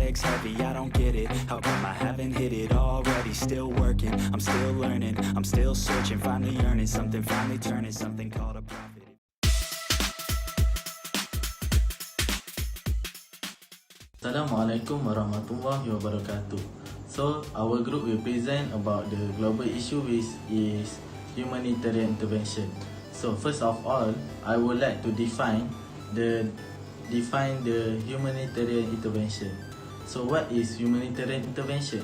legs heavy, I don't get it. How come I haven't hit it already? Still working, I'm still learning, I'm still searching, finally earning something, finally turning something called a profit. Assalamualaikum warahmatullahi wabarakatuh. So, our group will present about the global issue which is humanitarian intervention. So, first of all, I would like to define the humanitarian intervention. So, what is humanitarian intervention?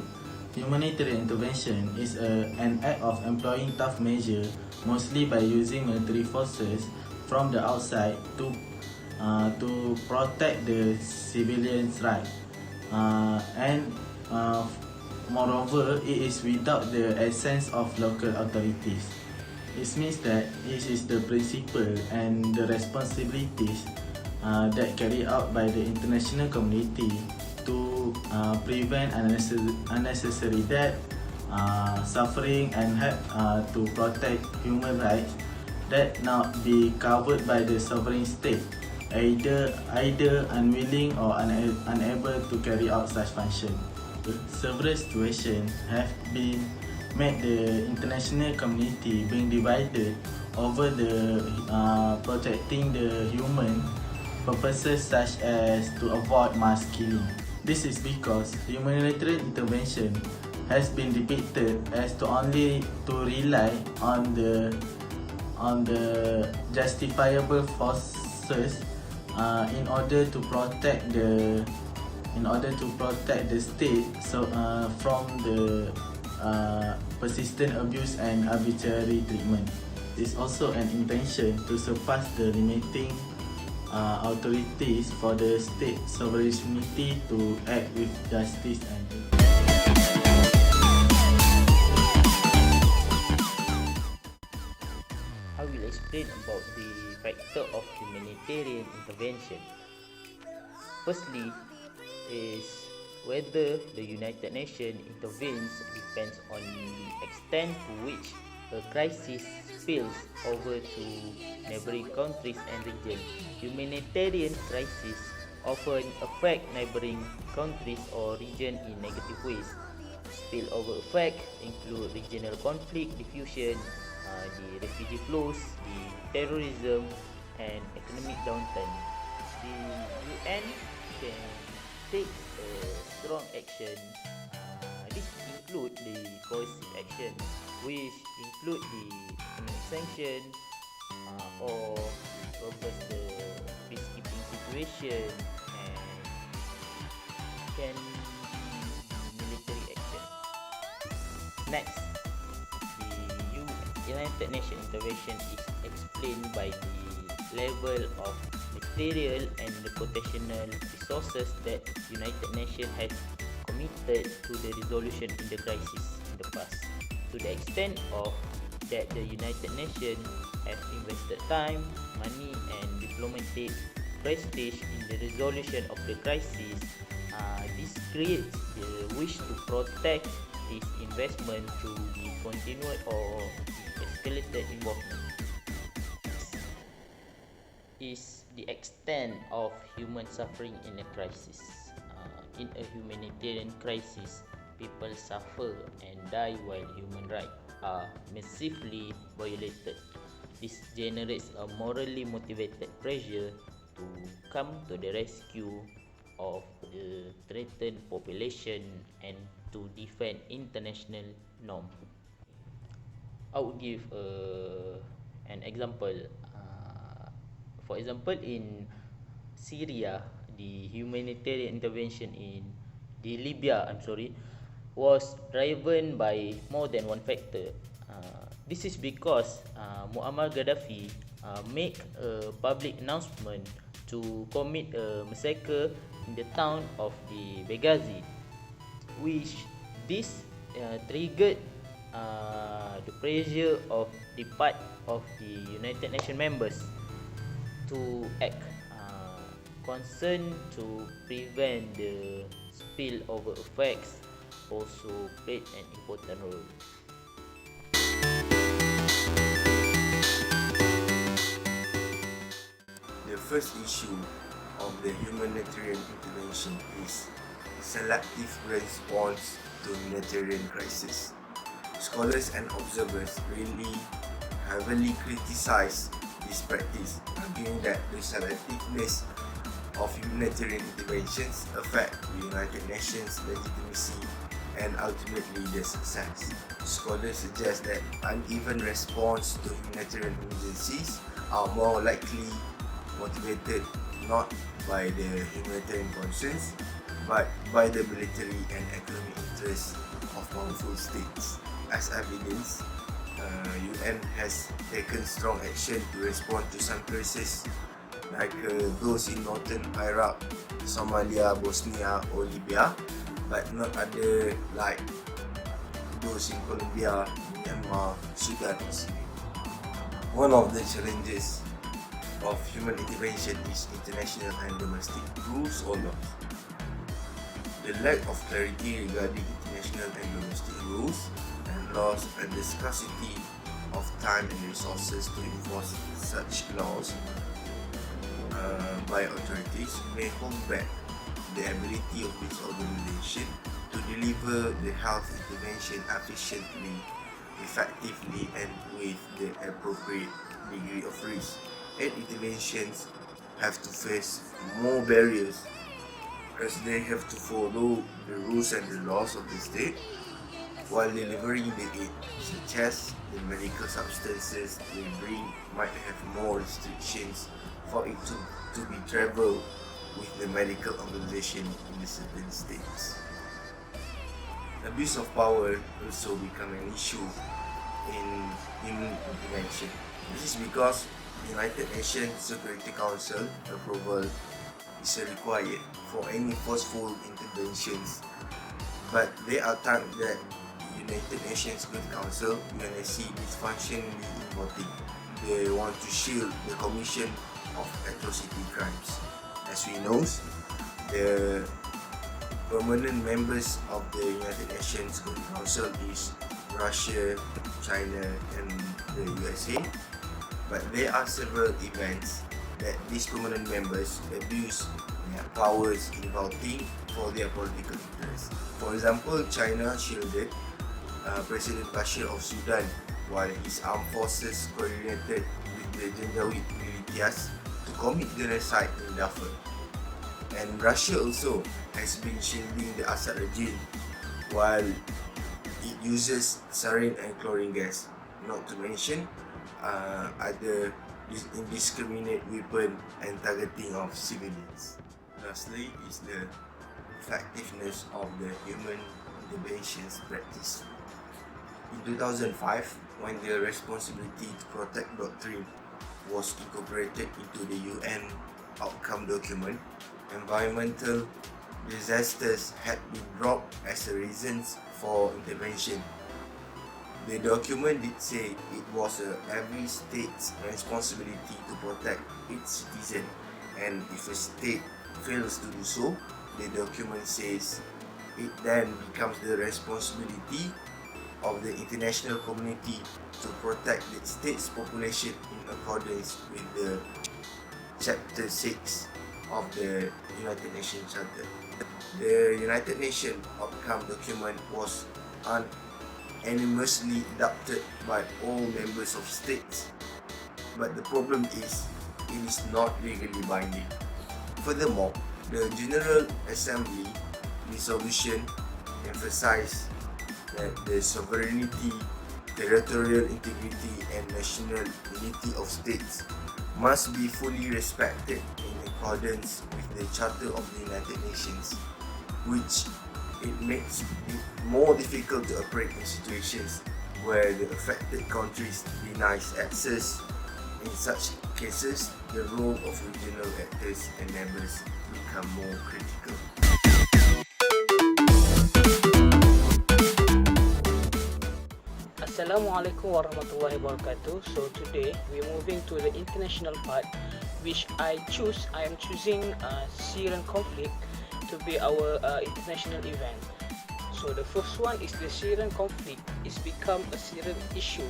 Humanitarian intervention is an act of employing tough measures, mostly by using military forces from the outside to protect the civilians' rights, and moreover, it is without the assent of local authorities. It means that it is the principle and the responsibilities that carried out by the international community to prevent unnecessary death, suffering, and help to protect human rights that not be covered by the sovereign state, either unwilling or unable to carry out such function. Several situations have been made the international community being divided over the protecting the human purposes, such as to avoid mass killing. This is because humanitarian intervention has been depicted as to only to rely on the justifiable forces in order to protect the state from the persistent abuse and arbitrary treatment. It's also an intention to surpass the limiting authorities for the state sovereignty to act with justice and I will explain about the factor of humanitarian intervention. Firstly, is whether the United Nations intervenes depends on the extent to which a crisis spills over to neighboring countries and regions. Humanitarian crises often affect neighboring countries or regions in negative ways. Spillover effects include regional conflict, diffusion, the refugee flows, the terrorism, and economic downturn. The UN can take strong action. This include the coercive action, which include the economic sanction or reverse the peacekeeping situation, and can be military action. Next, the United Nations intervention is explained by the level of material and reputational resources that United Nations has committed to the resolution in the crisis in the past. To the extent of that the United Nations have invested time, money, and diplomatic prestige in the resolution of the crisis, this creates the wish to protect this investment through the continued or escalated involvement. Is the extent of human suffering in a crisis. In a humanitarian crisis, people suffer and die while human rights are massively violated. This generates a morally motivated pressure to come to the rescue of the threatened population and to defend international norm. I would give an example. For example, in Syria, the humanitarian intervention in Libya, was driven by more than one factor. This is because Muammar Gaddafi made a public announcement to commit a massacre in the town of the Benghazi, which this triggered the pressure of the part of the United Nations members to act. Concern to prevent the spillover effects also played an important role. The first issue of the humanitarian intervention is selective response to humanitarian crisis. Scholars and observers really heavily criticize this practice, arguing that the selectiveness of humanitarian interventions affect the United Nations' legitimacy and ultimately their success. Scholars suggest that uneven response to humanitarian emergencies are more likely motivated not by the humanitarian concerns but by the military and economic interests of powerful states. As evidence, UN has taken strong action to respond to some crises like those in northern Iraq, Somalia, Bosnia or Libya, but not other like those in Colombia, Myanmar, Sudan or Syria. One of the challenges of human intervention is international and domestic rules or laws. The lack of clarity regarding international and domestic rules and laws and the scarcity of time and resources to enforce such laws by authorities may hold back the ability of this organization to deliver the health intervention efficiently, effectively and with the appropriate degree of risk. And interventions have to face more barriers as they have to follow the rules and the laws of the state while delivering the aid, such as the medical substances they bring might have more restrictions for it to be traveled with the medical organization in the certain states. Abuse of power also become an issue in human intervention. This is because the United Nations Security Council approval is required for any forceful interventions, but there are times that United Nations Security Council UNSC is functionally invoking. They want to shield the commission of atrocity crimes. As we know, the permanent members of the United Nations Security Council is Russia, China and the USA, but there are several events that these permanent members abuse their powers in voting for their political interests. For example, China shielded President Bashir of Sudan while his armed forces coordinated with the Janjaweed militias to commit genocide in Darfur. And Russia also has been shielding the Assad regime while it uses sarin and chlorine gas, not to mention other indiscriminate weapon and targeting of civilians. Lastly is the effectiveness of the human interventions practice. In 2005, when the responsibility to protect doctrine was incorporated into the UN outcome document, environmental disasters had been dropped as a reason for intervention. The document did say it was every state's responsibility to protect its citizens, and if a state fails to do so, the document says it then becomes the responsibility of the international community to protect the state's population in accordance with the Chapter 6 of the United Nations Charter. The United Nations outcome document was unanimously adopted by all members of states, but the problem is it is not legally binding. Furthermore, the General Assembly resolution emphasized that the sovereignty, territorial integrity and national unity of states must be fully respected in accordance with the Charter of the United Nations, which it makes it more difficult to operate in situations where the affected countries denies access. In such cases, the role of regional actors and neighbors become more critical. Assalamualaikum warahmatullahi wabarakatuh. So today we're moving to the international part, which I am choosing Syrian conflict to be our international event. So the first one is the Syrian conflict. It's become a serious issue,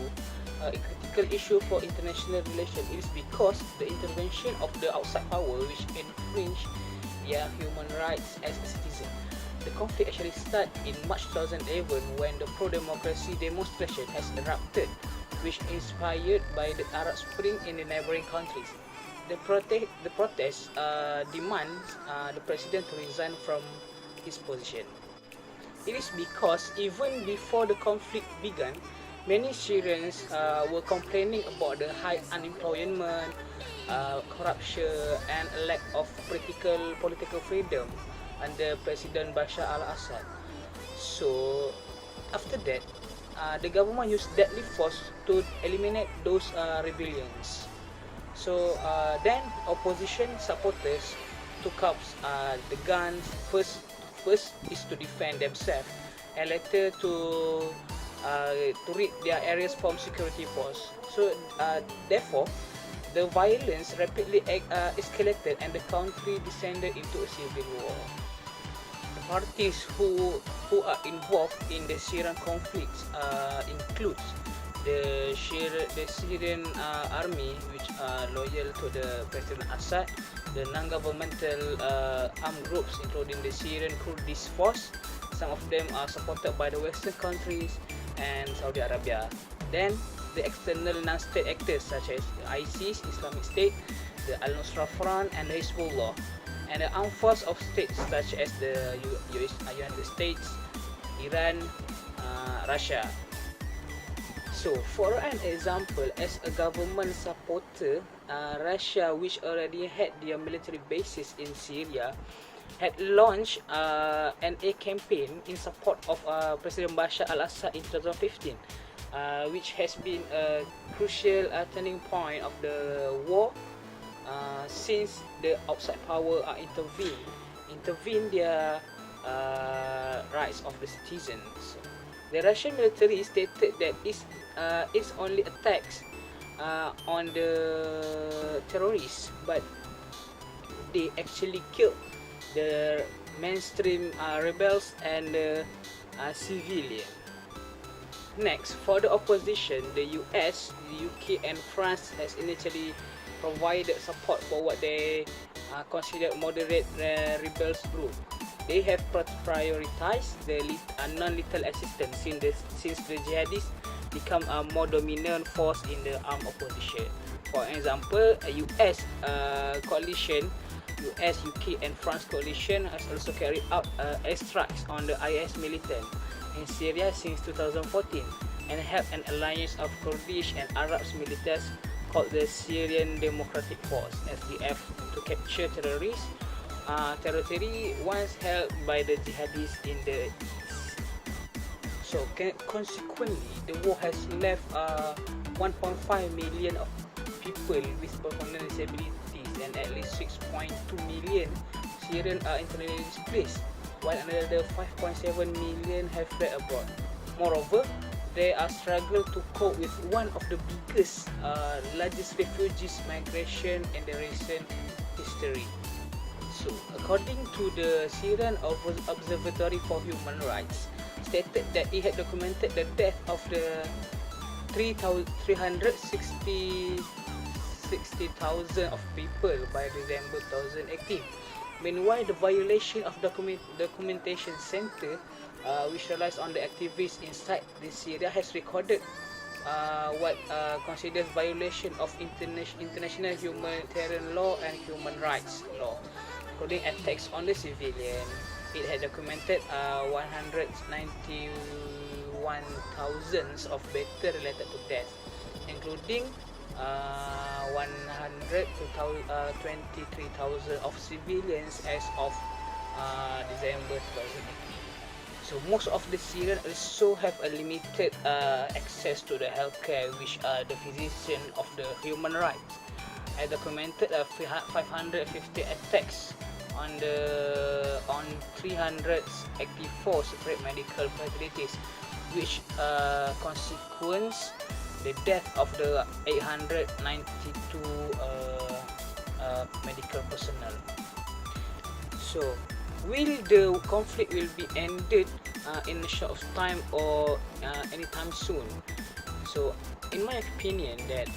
a critical issue for international relations. It is because the intervention of the outside power which infringe their human rights as a citizen. the conflict actually started in March 2011 when the pro-democracy demonstration has erupted, which inspired by the Arab Spring in the neighboring countries. The protest demands the president to resign from his position. It is because even before the conflict began, many Syrians were complaining about the high unemployment, corruption, and a lack of political freedom under President Bashar al-Assad. So, after that, the government used deadly force to eliminate those rebellions. So, then opposition supporters took up the guns. First is to defend themselves, and later to rid their areas from security force. So, therefore, the violence rapidly escalated and the country descended into a civil war. The parties who are involved in the Syrian conflicts includes the Syrian army, which are loyal to the President Assad, the non-governmental armed groups including the Syrian Kurdish force. Some of them are supported by the Western countries and Saudi Arabia. Then the external non-state actors such as the ISIS, Islamic State, the Al-Nusra Front, and the Hezbollah, and the armed force of states such as the United States, Iran, Russia. So, for an example, as a government supporter, Russia, which already had their military bases in Syria, had launched an air campaign in support of President Bashar al-Assad in 2015, which has been a crucial turning point of the war since the outside power are intervene their rights of the citizens. The Russian military stated that it's only attacks on the terrorists, but they actually killed the mainstream rebels and civilian. Next, for the opposition, the US, the UK, and France has initially provided support for what they consider moderate rebels group. They have prioritized the non-lethal assistance since the jihadists become a more dominant force in the armed opposition. For example, a US coalition, US, UK, and France coalition has also carried out airstrikes on the IS militant in Syria since 2014 and have an alliance of Kurdish and Arab militants called the Syrian Democratic Force (SDF) to capture territory once held by the jihadists in the east. So consequently, the war has left 1.5 million of people with permanent disabilities and at least 6.2 million Syrians are internally displaced, while another 5.7 million have fled abroad. Moreover, they are struggle to cope with one of the biggest, largest refugees migration in the recent history. So, according to the Syrian Observatory for Human Rights, stated that it had documented the death of the 360,000 of people by December 2018. Meanwhile, the violation of documentation center, which relies on the activists inside the Syria, has recorded what considers violation of international humanitarian law and human rights law, including attacks on the civilian. It had documented 191,000 of battle related to death, including 123,000 of civilians as of December 2018. So most of the Syrians also have a limited access to the healthcare, which are the physician of the human rights. I documented 550 attacks on 384 separate medical facilities, which consequence the death of the 892 medical personnel. So, will the conflict will be ended in a short of time or anytime soon? So, in my opinion, that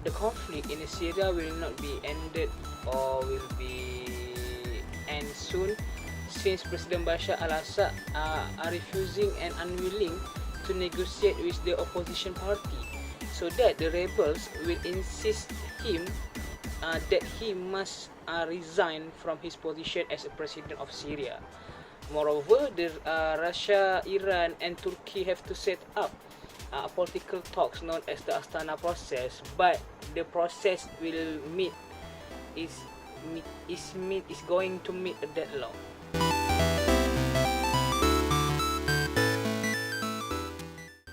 the conflict in Syria will not be ended or will be end soon, since President Bashar al-Assad are refusing and unwilling to negotiate with the opposition party, so that the rebels will insist him that he must resign from his position as a president of Syria. Moreover, Russia, Iran and Turkey have to set up political talks known as the Astana process, but the process will is going to meet a deadlock.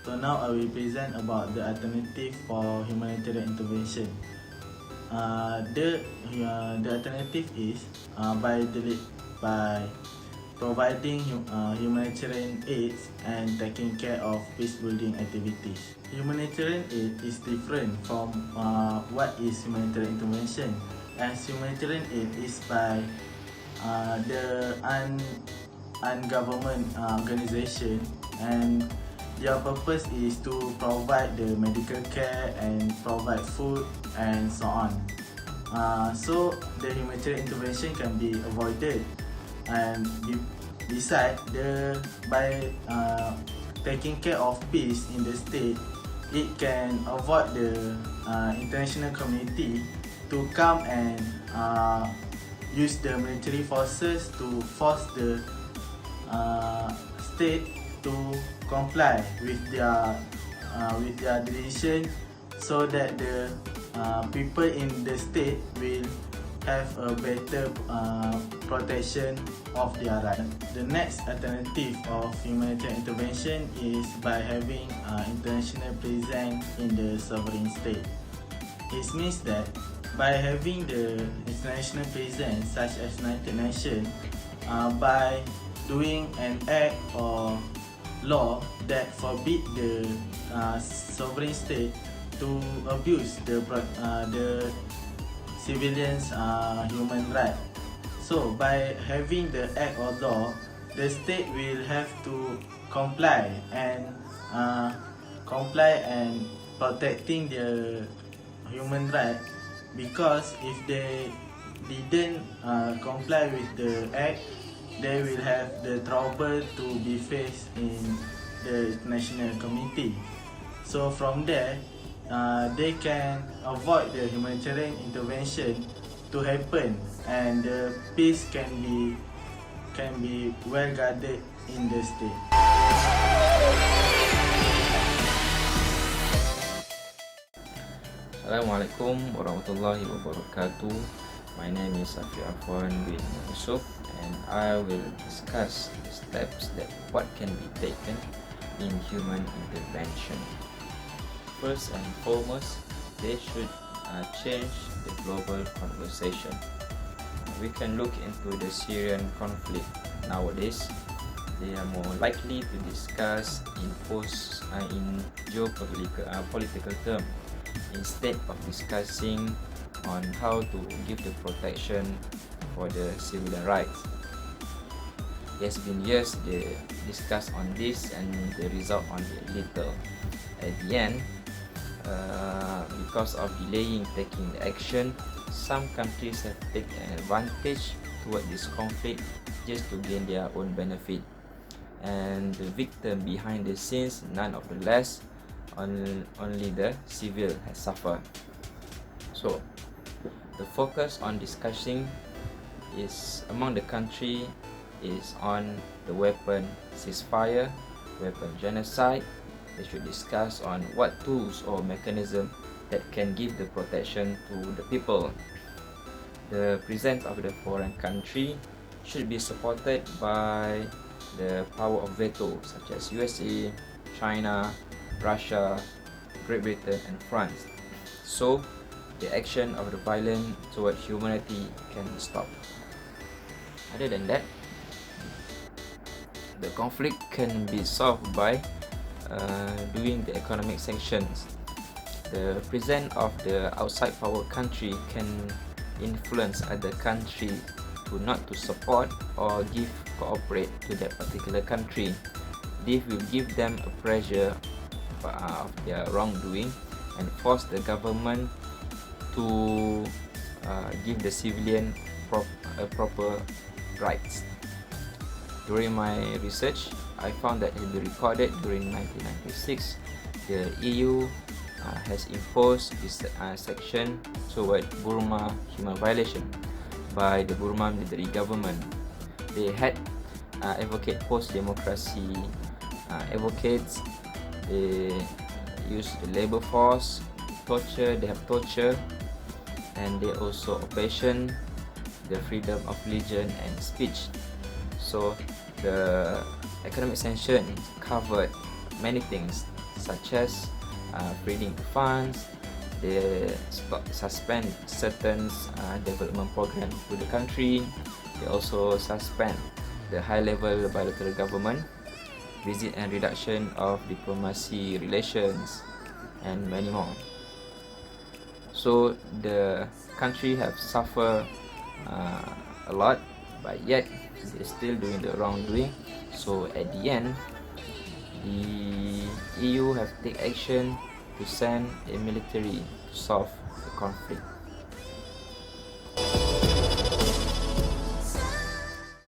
So now I will present about the alternative for humanitarian intervention. The alternative is by providing humanitarian aid and taking care of peace building activities. Humanitarian aid is different from what is humanitarian intervention, as humanitarian aid is by the ungovernment organization, and their purpose is to provide the medical care and provide food and so on. So the humanitarian intervention can be avoided, and besides, by taking care of peace in the state, it can avoid the international community to come and use the military forces to force the state to comply with their decision, so that the people in the state will have a better protection of their rights. The next alternative of humanitarian intervention is by having international presence in the sovereign state. It means that by having the international presence such as United Nations, by doing an act or law that forbid the sovereign state to abuse the civilians' human rights. So by having the act or law, the state will have to comply and protecting the human rights, because if they didn't comply with the act, they will have the trouble to be faced in the international community. So from there, they can avoid the humanitarian intervention to happen, and the peace can be well guarded in the state. Assalamualaikum warahmatullahi wabarakatuh. My name is Afwan bin Yusof, and I will discuss the steps that what can be taken in human intervention. First and foremost, they should change the global conversation. We can look into the Syrian conflict nowadays. They are more likely to discuss in geopolitical terms, instead of discussing on how to give the protection for the civilian rights. It has been years they discuss on this, and the result on little. At the end, because of delaying taking the action, some countries have taken an advantage toward this conflict just to gain their own benefit, and the victim behind the scenes, none of the less, only the civil has suffered. So the focus on discussing is among the country is on the weapon ceasefire, weapon genocide. They should discuss on what tools or mechanism that can give the protection to the people. The presence of the foreign country should be supported by the power of veto, such as USA, China, Russia, Great Britain and France, so the action of the violence toward humanity can be stopped. Other than that, the conflict can be solved by doing the economic sanctions. The presence of the outside power country can influence other country to not to support or cooperate to that particular country. This will give them a pressure of their wrongdoing and force the government to give the civilian proper rights. During my research, I found that in the recorded during 1996, the EU has imposed this section toward Burma human violation by the Burma military government. They had advocate post-democracy advocates. They use the labor force, torture. They have torture, and they also oppression the freedom of religion and speech. So the economic sanction covered many things, such as freezing the funds. They suspend certain development programs to the country. They also suspend the high-level bilateral government visit and reduction of diplomacy relations, and many more. So the country have suffered a lot, but yet they're still doing the wrongdoing. So at the end, the EU have take action to send a military to solve the conflict.